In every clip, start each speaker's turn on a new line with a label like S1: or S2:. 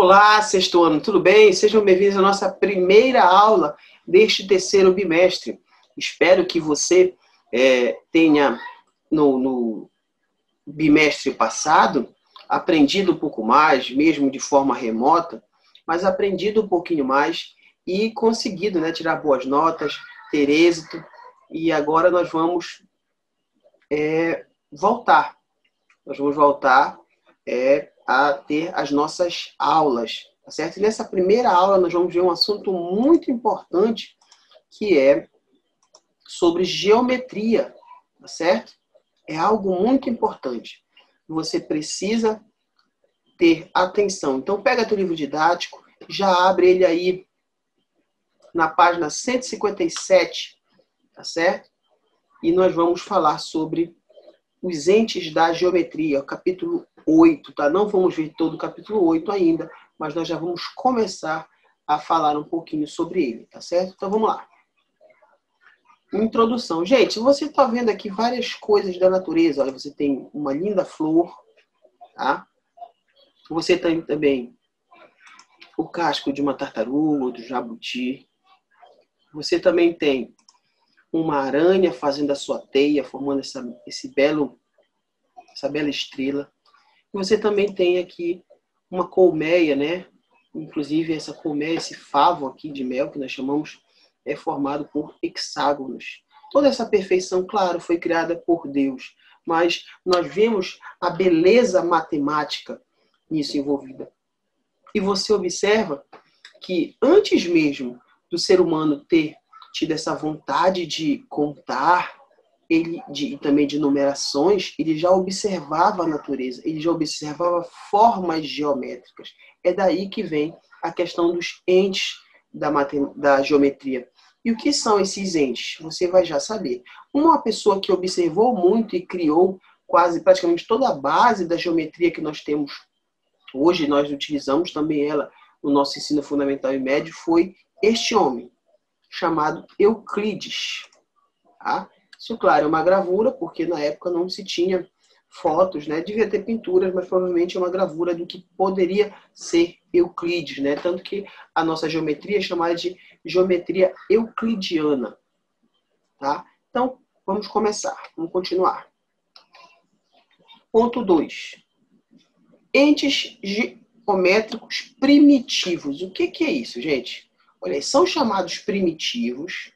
S1: Olá, sexto ano, tudo bem? Sejam bem-vindos à nossa primeira aula deste terceiro bimestre. Espero que você tenha, no bimestre passado, aprendido um pouco mais, mesmo de forma remota, mas aprendido um pouquinho mais e conseguido, né, tirar boas notas, ter êxito. E agora nós vamos voltar. Nós vamos voltar a ter as nossas aulas, tá certo? E nessa primeira aula nós vamos ver um assunto muito importante, que é sobre geometria, tá certo? É algo muito importante. Você precisa ter atenção. Então pega teu livro didático, já abre ele aí na página 157, tá certo? E nós vamos falar sobre os entes da geometria, capítulo 8, tá? Não vamos ver todo o capítulo 8 ainda, mas nós já vamos começar a falar um pouquinho sobre ele, tá certo? Então vamos lá. Introdução. Gente, você está vendo aqui várias coisas da natureza. Olha, você tem uma linda flor, tá? Você tem também o casco de uma tartaruga, do jabuti. Você também tem uma aranha fazendo a sua teia, formando essa bela estrela. E você também tem aqui uma colmeia, né? Inclusive essa colmeia, esse favo aqui de mel que nós chamamos, é formado por hexágonos. Toda essa perfeição, claro, foi criada por Deus, mas nós vemos a beleza matemática nisso envolvida. E você observa que antes mesmo do ser humano ter tido essa vontade de contar, e também de numerações, ele já observava a natureza, ele já observava formas geométricas. É daí que vem a questão dos entes da geometria. E o que são esses entes? Você vai já saber. Uma pessoa que observou muito e criou praticamente toda a base da geometria que nós temos hoje, nós utilizamos também ela no nosso ensino fundamental e médio, foi este homem, chamado Euclides. Tá? Isso, claro, é uma gravura, porque na época não se tinha fotos, né? Devia ter pinturas, mas provavelmente é uma gravura do que poderia ser Euclides, né? Tanto que a nossa geometria é chamada de geometria euclidiana. Tá? Então, vamos começar, vamos continuar. Ponto 2. Entes geométricos primitivos. O que é isso, gente? Olha, são chamados primitivos,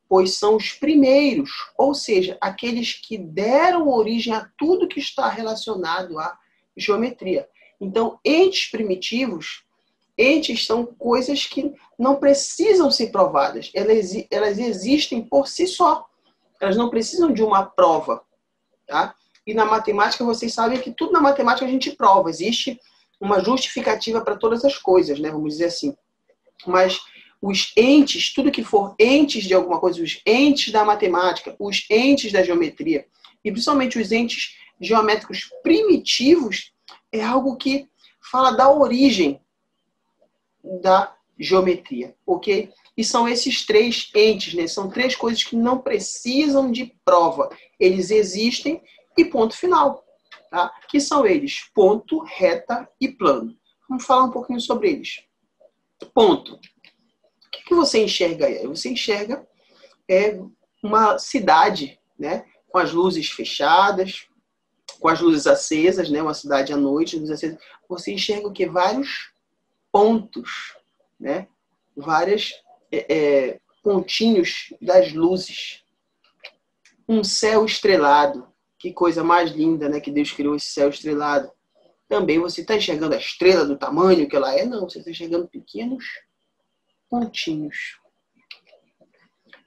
S1: pois são os primeiros, ou seja, aqueles que deram origem a tudo que está relacionado à geometria. Então, entes primitivos, entes são coisas que não precisam ser provadas. Elas existem por si só. Elas não precisam de uma prova. Tá? E na matemática, vocês sabem que tudo na matemática a gente prova. Existe uma justificativa para todas as coisas, né? Vamos dizer assim. Mas os entes, tudo que for entes de alguma coisa, os entes da matemática, os entes da geometria, e principalmente os entes geométricos primitivos, é algo que fala da origem da geometria, ok? E são esses três entes, né? São três coisas que não precisam de prova. Eles existem e ponto final, tá? Que são eles, ponto, reta e plano. Vamos falar um pouquinho sobre eles. Ponto. O que você enxerga aí? Você enxerga uma cidade, né, com as luzes fechadas, com as luzes acesas, né, uma cidade à noite, luzes acesas. Você enxerga o quê? Vários pontos, né, vários pontinhos das luzes. Um céu estrelado. Que coisa mais linda, né, que Deus criou esse céu estrelado. Também você está enxergando a estrela do tamanho que ela é? Não, você está enxergando pequenos pontinhos.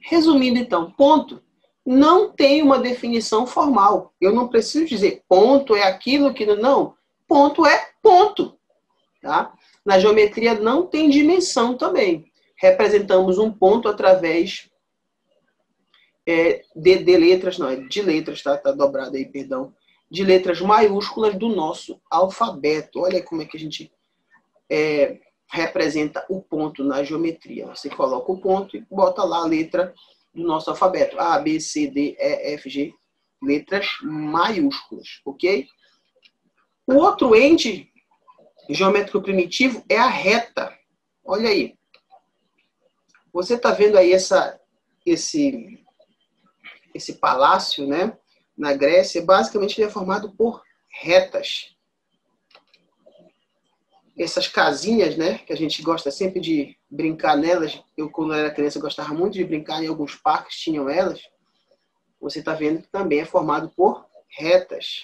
S1: Resumindo, então, ponto não tem uma definição formal. Eu não preciso dizer ponto é aquilo que... Não, ponto é ponto. Tá? Na geometria não tem dimensão também. Representamos um ponto através de letras, não, de letras, tá dobrado aí, perdão. De letras maiúsculas do nosso alfabeto. Olha como é que a gente representa o ponto na geometria. Você coloca o ponto e bota lá a letra do nosso alfabeto. A, B, C, D, E, F, G. Letras maiúsculas, ok? O outro ente geométrico primitivo é a reta. Olha aí. Você está vendo aí esse palácio, né? Na Grécia, basicamente ele é formado por retas. Essas casinhas, né? Que a gente gosta sempre de brincar nelas. Eu, quando era criança, gostava muito de brincar em alguns parques, tinham elas. Você está vendo que também é formado por retas.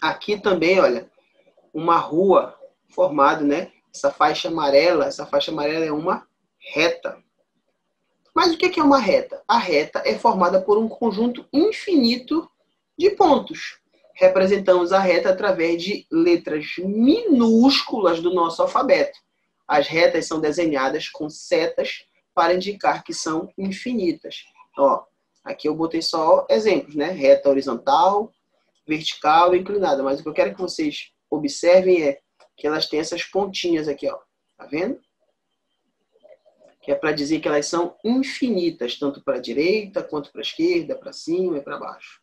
S1: Aqui também, olha, uma rua formada, né? Essa faixa amarela é uma reta. Mas o que é uma reta? A reta é formada por um conjunto infinito de pontos. Representamos a reta através de letras minúsculas do nosso alfabeto. As retas são desenhadas com setas para indicar que são infinitas. Ó, aqui eu botei só exemplos, né? Reta horizontal, vertical e inclinada. Mas o que eu quero que vocês observem é que elas têm essas pontinhas aqui, ó. Tá vendo? Que é para dizer que elas são infinitas, tanto para a direita, quanto para a esquerda, para cima e para baixo.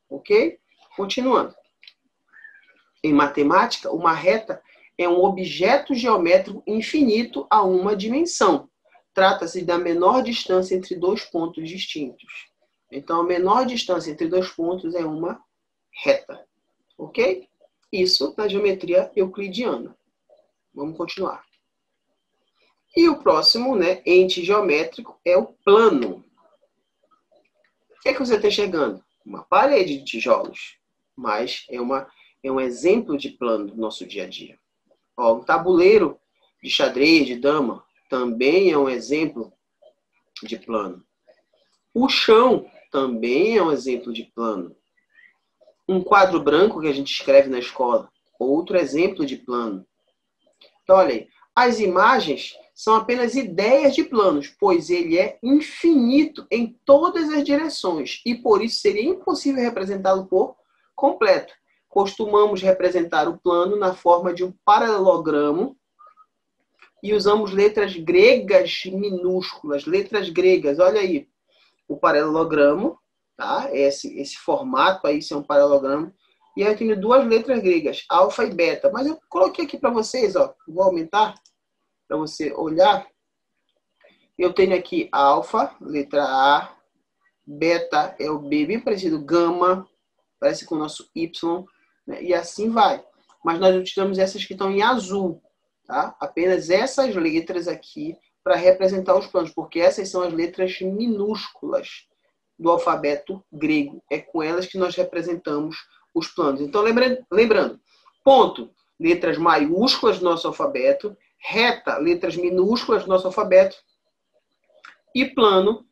S1: Ok? Continuando. Em matemática, uma reta é um objeto geométrico infinito a uma dimensão. Trata-se da menor distância entre dois pontos distintos. Então, a menor distância entre dois pontos é uma reta. Ok? Isso na geometria euclidiana. Vamos continuar. E o próximo, né, ente geométrico é o plano. O que é que você está enxergando? Uma parede de tijolos, mas é um exemplo de plano do nosso dia a dia. Ó, um tabuleiro de xadrez, de dama, também é um exemplo de plano. O chão também é um exemplo de plano. Um quadro branco que a gente escreve na escola, outro exemplo de plano. Então, olha aí, as imagens são apenas ideias de planos, pois ele é infinito em todas as direções e por isso seria impossível representá-lo por completo. Costumamos representar o plano na forma de um paralelogramo e usamos letras gregas minúsculas, letras gregas. Olha aí, o paralelogramo, tá? Esse formato aí, isso é um paralelogramo. E aí eu tenho duas letras gregas, alfa e beta. Mas eu coloquei aqui para vocês, ó, vou aumentar para você olhar. Eu tenho aqui alfa, letra A, beta é o B, bem parecido, gama, parece com o nosso Y, né? E assim vai. Mas nós utilizamos essas que estão em azul, tá? Apenas essas letras aqui para representar os planos, porque essas são as letras minúsculas do alfabeto grego. É com elas que nós representamos os planos. Então, lembrando, ponto, letras maiúsculas do nosso alfabeto, reta, letras minúsculas do nosso alfabeto, e plano,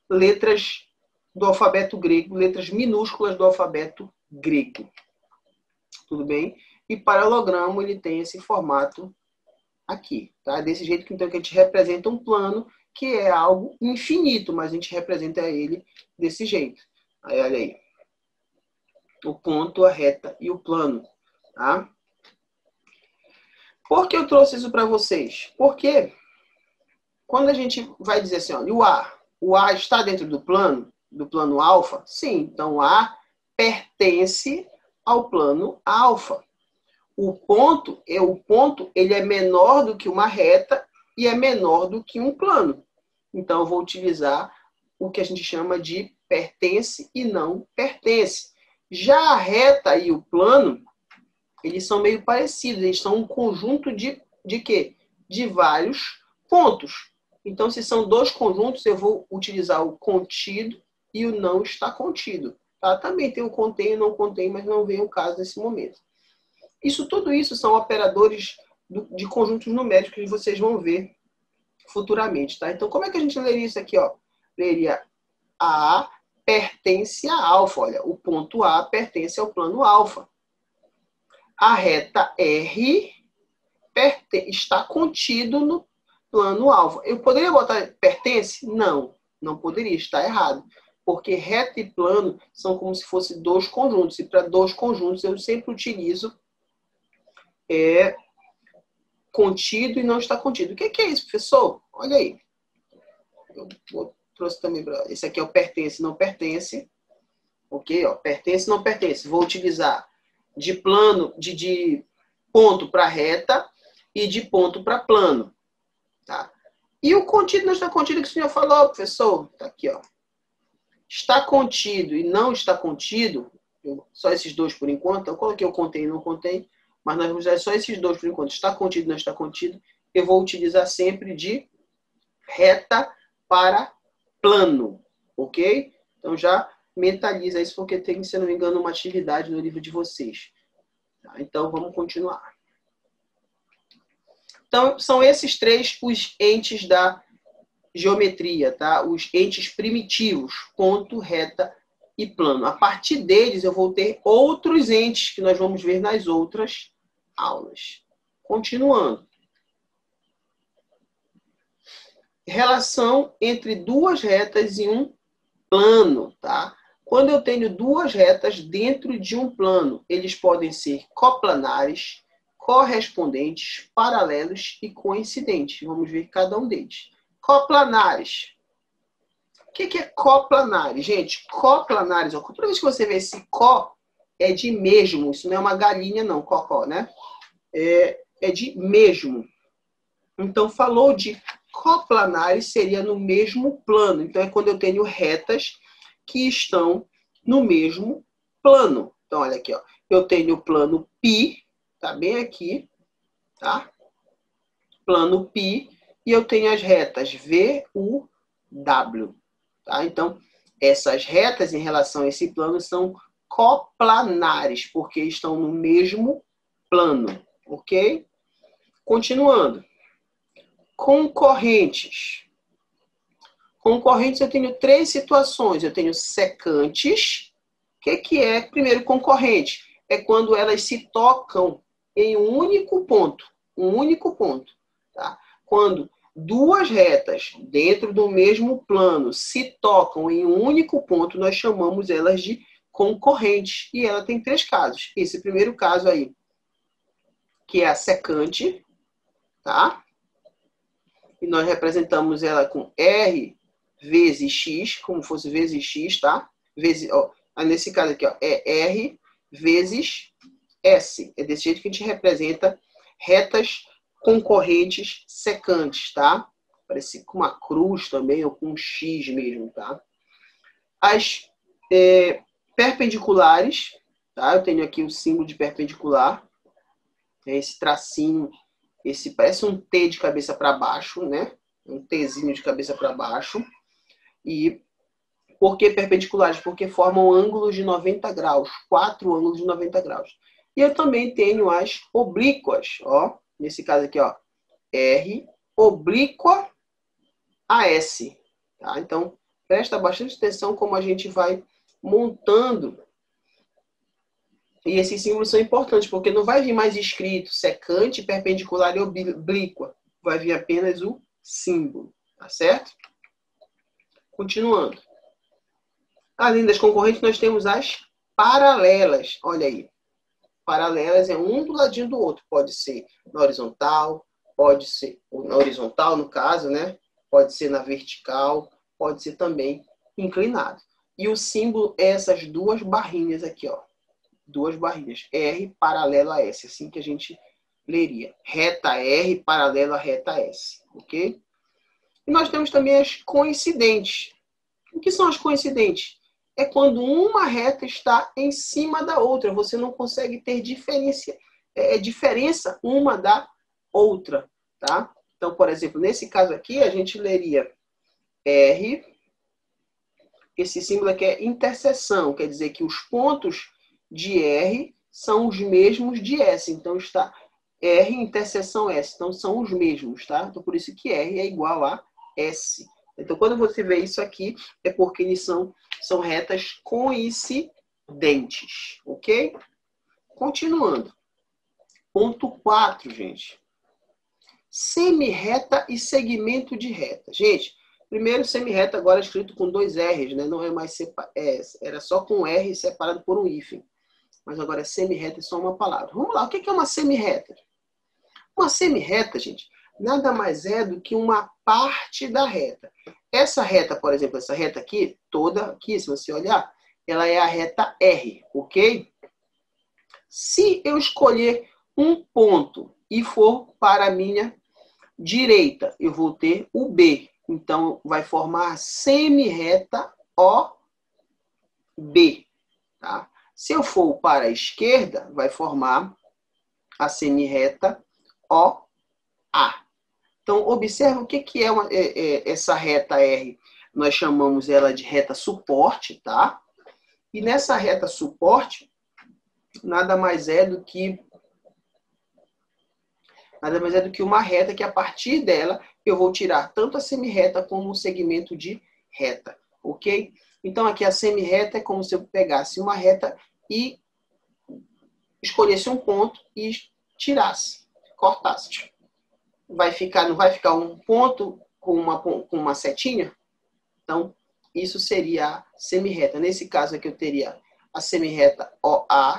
S1: letras do alfabeto grego, letras minúsculas do alfabeto grego. Tudo bem? E paralelogramo, ele tem esse formato aqui, tá? Desse jeito que, então, que a gente representa um plano que é algo infinito, mas a gente representa ele desse jeito. Aí, olha aí. O ponto, a reta e o plano, tá? Por que eu trouxe isso para vocês? Porque quando a gente vai dizer assim, olha, o A está dentro do plano alfa? Sim, então o A pertence ao plano alfa. O ponto, ele é menor do que uma reta e é menor do que um plano. Então eu vou utilizar o que a gente chama de pertence e não pertence. Já a reta e o plano, eles são meio parecidos, eles são um conjunto de quê? De vários pontos. Então, se são dois conjuntos, eu vou utilizar o contido e o não está contido. Tá? Também tem o contém e o não contém, mas não vem o caso nesse momento. Tudo isso são operadores de conjuntos numéricos que vocês vão ver futuramente. Tá? Então, como é que a gente leria isso aqui? Ó? Leria A pertence a alfa. Olha, o ponto A pertence ao plano alfa. A reta R está contido no plano alfa. Eu poderia botar pertence? Não, não poderia, está errado. Porque reta e plano são como se fossem dois conjuntos. E para dois conjuntos eu sempre utilizo contido e não está contido. O que é isso, professor? Olha aí. Eu trouxe também para... Esse aqui é o pertence e não pertence. Ok? Ó, pertence e não pertence. Vou utilizar de plano, de ponto para reta e de ponto para plano. Tá? E o contido não está contido, que o senhor falou, professor. Está aqui, ó. Está contido e não está contido, só esses dois por enquanto. Eu coloquei o contém e não contém, mas nós vamos usar só esses dois por enquanto. Está contido e não está contido. Eu vou utilizar sempre de reta para plano, ok? Então já mentaliza isso, porque tem, se não me engano, uma atividade no livro de vocês. Tá? Então vamos continuar. Então são esses três os entes da geometria, tá? Os entes primitivos, ponto, reta e plano. A partir deles eu vou ter outros entes que nós vamos ver nas outras aulas. Continuando. Relação entre duas retas e um plano, tá? Quando eu tenho duas retas dentro de um plano, eles podem ser coplanares, correspondentes, paralelos e coincidentes. Vamos ver cada um deles. Coplanares. O que é coplanares? Gente, coplanares, ó, toda vez que você vê esse co, é de mesmo. Isso não é uma galinha, não, cocó, né? É de mesmo. Então, falou de coplanares, seria no mesmo plano. Então, é quando eu tenho retas que estão no mesmo plano. Então, olha aqui, ó. Eu tenho o plano π, tá bem aqui, tá? Plano π, e eu tenho as retas V, U, W. Tá? Então, essas retas em relação a esse plano são coplanares, porque estão no mesmo plano, ok? Continuando. Concorrentes. Concorrentes eu tenho três situações. Eu tenho secantes. O que é, primeiro, concorrente? É quando elas se tocam em um único ponto. Um único ponto. Tá? Quando duas retas dentro do mesmo plano se tocam em um único ponto, nós chamamos elas de concorrentes. E ela tem três casos. Esse primeiro caso aí, que é a secante, tá? E nós representamos ela com R vezes X, como fosse vezes X, tá? Vezes, ó, nesse caso aqui, ó, é R vezes S. É desse jeito que a gente representa retas concorrentes secantes, tá? Parece com uma cruz também, ou com um X mesmo, tá? As perpendiculares, tá? Eu tenho aqui o símbolo de perpendicular. É esse tracinho, esse parece um T de cabeça para baixo, né? Um Tzinho de cabeça para baixo. E por que perpendiculares? Porque formam ângulos de 90 graus, 4 ângulos de 90 graus. E eu também tenho as oblíquas, ó. Nesse caso aqui, ó, R oblíqua a S. Tá? Então, presta bastante atenção como a gente vai montando. E esses símbolos são importantes, porque não vai vir mais escrito secante, perpendicular e oblíqua. Vai vir apenas o símbolo, tá certo? Continuando. Além das concorrentes, nós temos as paralelas. Olha aí. Paralelas é um do ladinho do outro. Pode ser na horizontal, pode ser na horizontal, no caso, né? Pode ser na vertical, pode ser também inclinado. E o símbolo é essas duas barrinhas aqui, ó. Duas barrinhas. R paralelo a S. Assim que a gente leria. Reta R paralelo a reta S. Ok? E nós temos também as coincidentes. O que são as coincidentes? É quando uma reta está em cima da outra. Você não consegue ter diferença uma da outra. Tá? Então, por exemplo, nesse caso aqui, a gente leria R. Esse símbolo aqui é interseção. Quer dizer que os pontos de R são os mesmos de S. Então, está R interseção S. Então, são os mesmos. Tá? Então, por isso que R é igual a S. Então, quando você vê isso aqui, é porque eles são retas coincidentes, ok? Continuando. Ponto 4, gente. Semirreta e segmento de reta. Gente, primeiro semirreta agora é escrito com 2 R's, né? Não é mais era só com R separado por um hífen. Mas agora é semirreta, é só uma palavra. Vamos lá, o que é uma semirreta? Uma semirreta, gente, nada mais é do que uma parte da reta. Essa reta, por exemplo, essa reta aqui, toda aqui, se você olhar, ela é a reta R, ok? Se eu escolher um ponto e for para a minha direita, eu vou ter o B. Então, vai formar a semi-reta OB. Tá? Se eu for para a esquerda, vai formar a semi-reta OA. Então, observa o que é essa reta R. Nós chamamos ela de reta suporte, tá? E nessa reta suporte, nada mais é do que uma reta que a partir dela eu vou tirar tanto a semi-reta como o segmento de reta, ok? Então aqui a semi-reta é como se eu pegasse uma reta e escolhesse um ponto e tirasse, cortasse. Não vai ficar um ponto com uma setinha? Então, isso seria a semi-reta. Nesse caso aqui eu teria a semi-reta OA,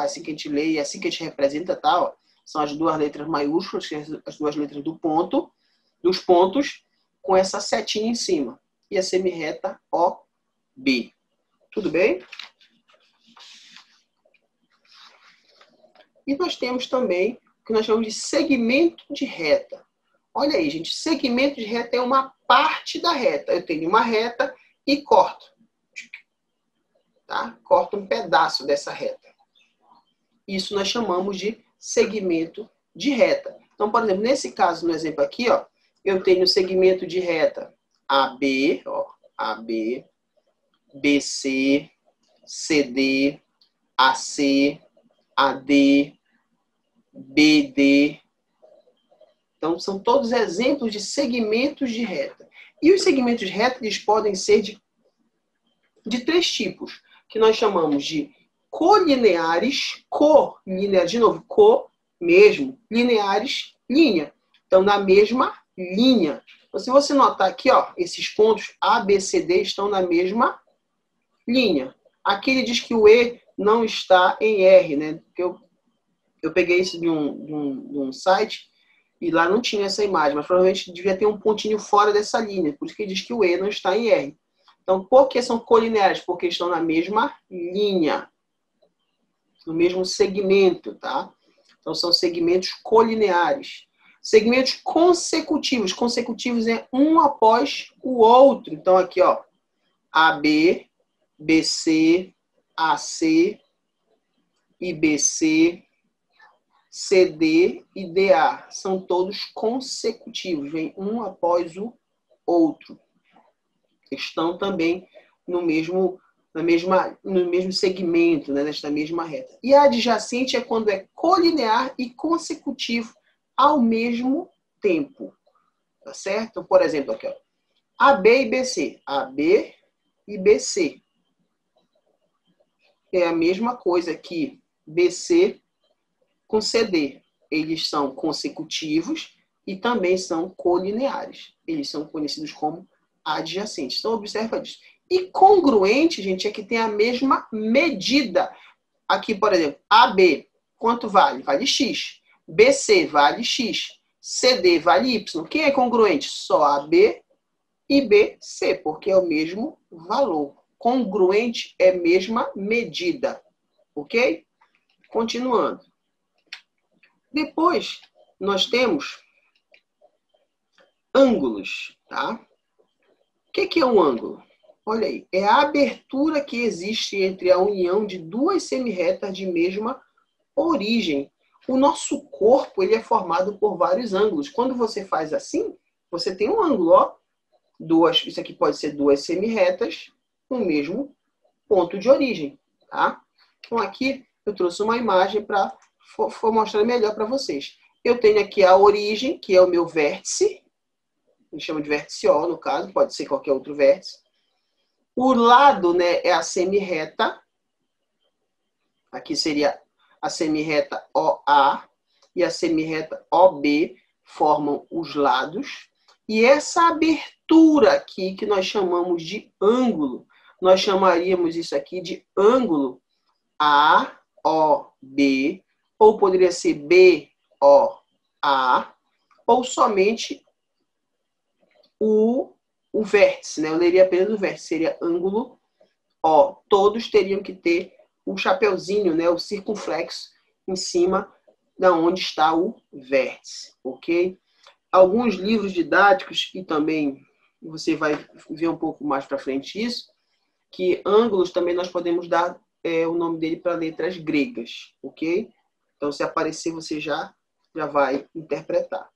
S1: assim que a gente lê e assim que a gente representa, tá? Ó, são as duas letras maiúsculas, as duas letras dos pontos, com essa setinha em cima. E a semi-reta OB. Tudo bem? E nós temos também o que nós chamamos de segmento de reta. Olha aí, gente, segmento de reta é uma parte da reta. Eu tenho uma reta e corto. Tá? Corto um pedaço dessa reta. Isso nós chamamos de segmento de reta. Então, por exemplo, nesse caso, no exemplo aqui, ó, eu tenho segmento de reta AB, ó, AB, BC, CD, AC, AD, BD. Então, são todos exemplos de segmentos de reta. E os segmentos de reta, eles podem ser de três tipos, que nós chamamos de colineares, de novo, mesmo, lineares, linha. Então, na mesma linha. Então, se você notar aqui, ó, esses pontos A, B, C, D estão na mesma linha. Aqui ele diz que o E não está em R, né? Porque eu peguei isso de um site e lá não tinha essa imagem, mas provavelmente devia ter um pontinho fora dessa linha. Por isso que ele diz que o E não está em R. Então, por que são colineares? Porque estão na mesma linha, no mesmo segmento, tá? Então, são segmentos colineares. Segmentos consecutivos. Consecutivos é um após o outro. Então, aqui, ó, AB, BC, AC, IBC, CD e DA. São todos consecutivos, vem um após o outro. Estão também no mesmo segmento, né, nesta mesma reta. E a adjacente é quando é colinear e consecutivo ao mesmo tempo. Tá certo? Então, por exemplo, aqui, ó, AB e BC. AB e BC. É a mesma coisa que BC com CD. Eles são consecutivos e também são colineares. Eles são conhecidos como adjacentes. Então, observa isso. E congruente, gente, é que tem a mesma medida. Aqui, por exemplo, AB, quanto vale? Vale X. BC vale X. CD vale Y. Quem é congruente? Só AB e BC, porque é o mesmo valor. Congruente é a mesma medida. Ok? Continuando. Depois, nós temos ângulos, tá? O que é um ângulo? Olha aí, é a abertura que existe entre a união de duas semirretas de mesma origem. O nosso corpo ele é formado por vários ângulos. Quando você faz assim, você tem um ângulo, ó. Isso aqui pode ser duas semirretas no mesmo ponto de origem, tá? Então aqui eu trouxe uma imagem para mostrar melhor para vocês. Eu tenho aqui a origem, que é o meu vértice. A gente chama de vértice O, no caso, pode ser qualquer outro vértice. O lado, né, é a semirreta. Aqui seria a semirreta OA e a semirreta OB formam os lados. E essa abertura aqui, que nós chamamos de ângulo, nós chamaríamos isso aqui de ângulo AOB, ou poderia ser BOA, ou somente o vértice, né? Eu leria apenas o vértice, seria ângulo O. Todos teriam que ter o chapeuzinho, né? O circunflexo em cima onde está o vértice, ok? Alguns livros didáticos, e também você vai ver um pouco mais para frente isso, que ângulos também nós podemos dar o nome dele para letras gregas, ok? Então, se aparecer, você já vai interpretar.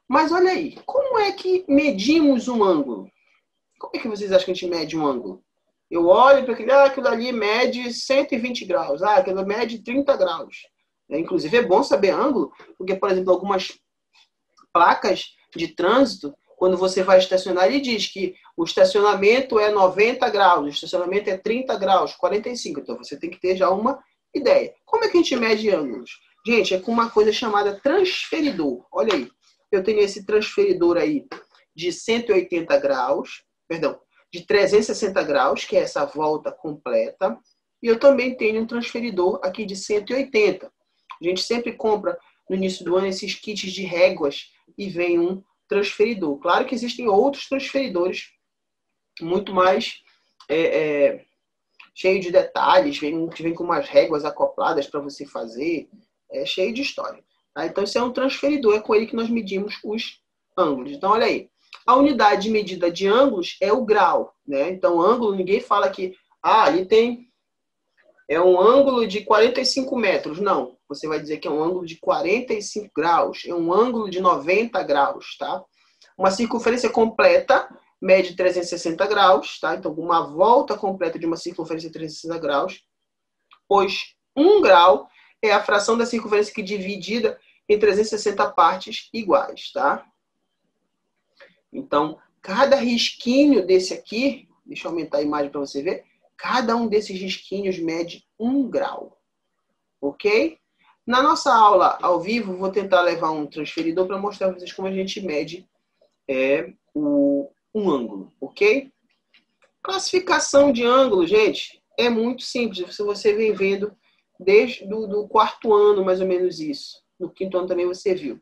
S1: Mas olha aí, como é que medimos um ângulo? Como é que vocês acham que a gente mede um ângulo? Eu olho para aquilo ali mede 120 graus, aquilo mede 30 graus. Inclusive, é bom saber ângulo, porque, por exemplo, algumas placas de trânsito, quando você vai estacionar, ele diz que o estacionamento é 90 graus, o estacionamento é 30 graus, 45. Então, você tem que ter já uma ideia. Como é que a gente mede ângulos? Gente, é com uma coisa chamada transferidor. Olha aí, eu tenho esse transferidor aí de 180 graus, perdão, de 360 graus, que é essa volta completa. E eu também tenho um transferidor aqui de 180. A gente sempre compra no início do ano esses kits de réguas e vem um transferidor. Claro que existem outros transferidores muito mais cheio de detalhes, vem com umas réguas acopladas para você fazer, cheio de história. Tá? Então, isso é um transferidor, é com ele que nós medimos os ângulos. Então, olha aí. A unidade de medida de ângulos é o grau, né? Então, ângulo, ninguém fala que ali tem um ângulo de 45 metros. Não, você vai dizer que é um ângulo de 45 graus, é um ângulo de 90 graus, tá? Uma circunferência completa mede 360 graus, tá? Então, uma volta completa de uma circunferência de 360 graus, pois 1 grau é a fração da circunferência que é dividida em 360 partes iguais, tá? Então, cada risquinho desse aqui, deixa eu aumentar a imagem para você ver, cada um desses risquinhos mede 1 grau, ok? Na nossa aula ao vivo, vou tentar levar um transferidor para mostrar para vocês como a gente mede um ângulo, ok? Classificação de ângulo, gente, é muito simples. Se você vem vendo desde do quarto ano, mais ou menos isso. No quinto ano também você viu.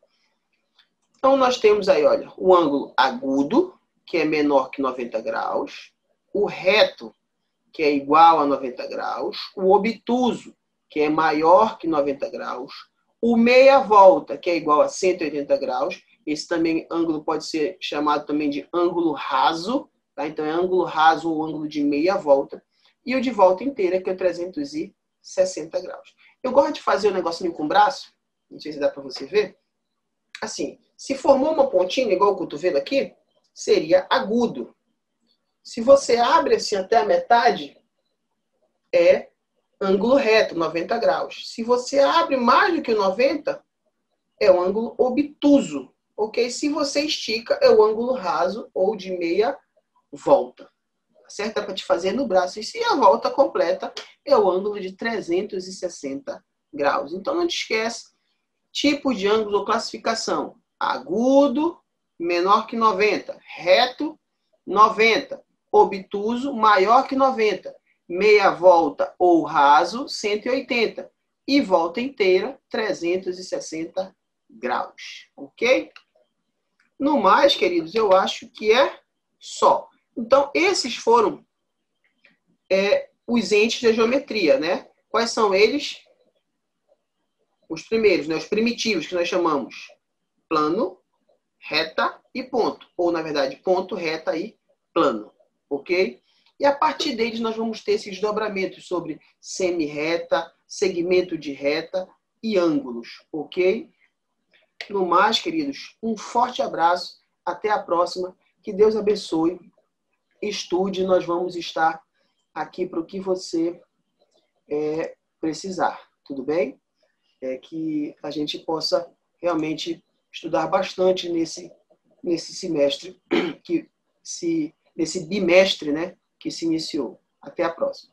S1: Então, nós temos aí, olha, o ângulo agudo, que é menor que 90 graus, o reto, que é igual a 90 graus, o obtuso, que é maior que 90 graus, o meia volta, que é igual a 180 graus. Esse também ângulo pode ser chamado também de ângulo raso, tá? Então, é ângulo raso ou ângulo de meia volta. E o de volta inteira, que é 360 graus. Eu gosto de fazer um negocinho com o braço, não sei se dá para você ver. Assim, se formou uma pontinha, igual o cotovelo aqui, seria agudo. Se você abre assim até a metade, é ângulo reto, 90 graus. Se você abre mais do que o 90, é o ângulo obtuso. Ok? Se você estica, é o ângulo raso ou de meia volta. Certo? É para te fazer no braço. E se a volta completa, é o ângulo de 360 graus. Então, não te esquece. Tipo de ângulo ou classificação. Agudo, menor que 90. Reto, 90. Obtuso, maior que 90. Meia volta ou raso, 180. E volta inteira, 360 graus. Ok? No mais, queridos, eu acho que é só. Então, esses foram os entes da geometria, né? Quais são eles? Os primeiros, né? Os primitivos, que nós chamamos plano, reta e ponto. Ou, na verdade, ponto, reta e plano. Ok? E a partir deles nós vamos ter esses dobramentos sobre semi-reta, segmento de reta e ângulos. Ok? No mais, queridos, um forte abraço. Até a próxima. Que Deus abençoe. Estude. Nós vamos estar aqui para o que você precisar. Tudo bem? Que a gente possa realmente estudar bastante nesse semestre, nesse bimestre, né, que se iniciou. Até a próxima.